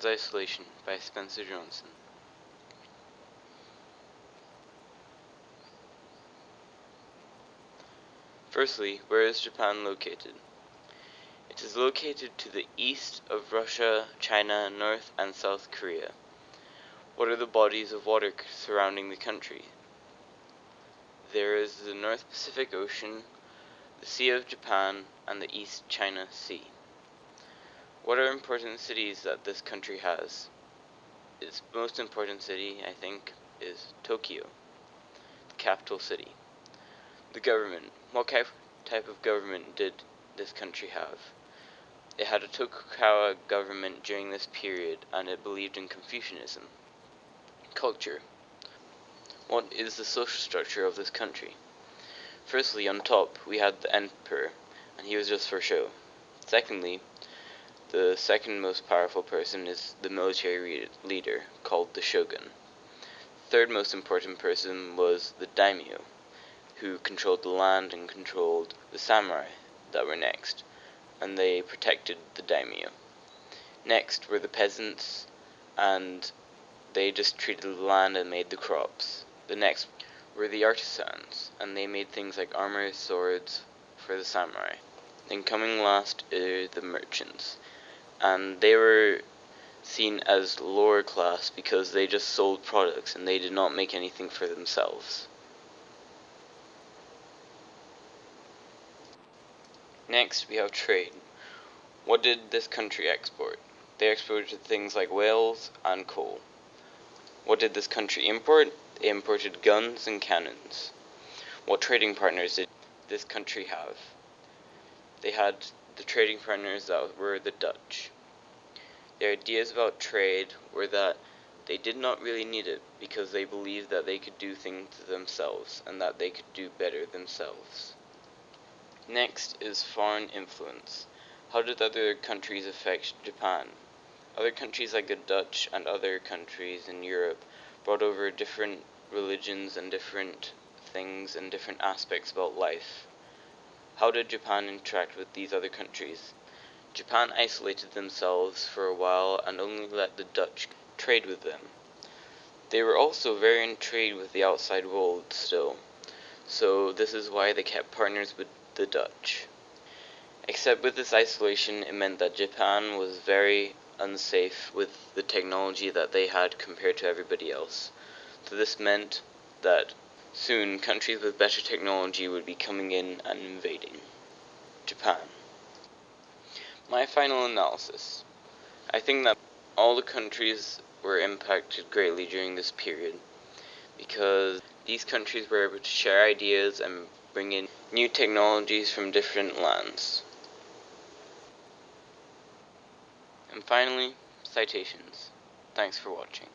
Japan's Isolation by Spencer Johnson. Firstly, where is Japan located? It is located to the east of Russia, China, North and South Korea. What are the bodies of water surrounding the country? There is the North Pacific Ocean, the Sea of Japan, and the East China Sea. What are important cities that this country has? Its most important city, I think, is Tokyo, the capital city. The government. What type of government did this country have? It had a Tokugawa government during this period, and it believed in Confucianism. Culture. What is the social structure of this country? Firstly, on top, we had the emperor, and he was just for show. Secondly, the second most powerful person is the military leader, called the shogun. The third most important person was the daimyo, who controlled the land and controlled the samurai that were next, and they protected the daimyo. Next were the peasants, and they just treated the land and made the crops. The next were the artisans, and they made things like armor, swords for the samurai. Then coming last are the merchants, and they were seen as lower class because they just sold products and they did not make anything for themselves. Next we have trade. What did this country export? They exported things like whales and coal. What did this country import? They imported guns and cannons. What trading partners did this country have? They had the trading partners that were the Dutch. Their ideas about trade were that they did not really need it because they believed that they could do things themselves and that they could do better themselves. Next is foreign influence. How did other countries affect Japan? Other countries like the Dutch and other countries in Europe brought over different religions and different things and different aspects about life. How did Japan interact with these other countries? Japan isolated themselves for a while and only let the Dutch trade with them. They were also very intrigued with the outside world still, so this is why they kept partners with the Dutch. Except with this isolation, it meant that Japan was very unsafe with the technology that they had compared to everybody else. So this meant that soon countries with better technology would be coming in and invading Japan. My final analysis. I think that all the countries were impacted greatly during this period because these countries were able to share ideas and bring in new technologies from different lands. And finally, citations. Thanks for watching.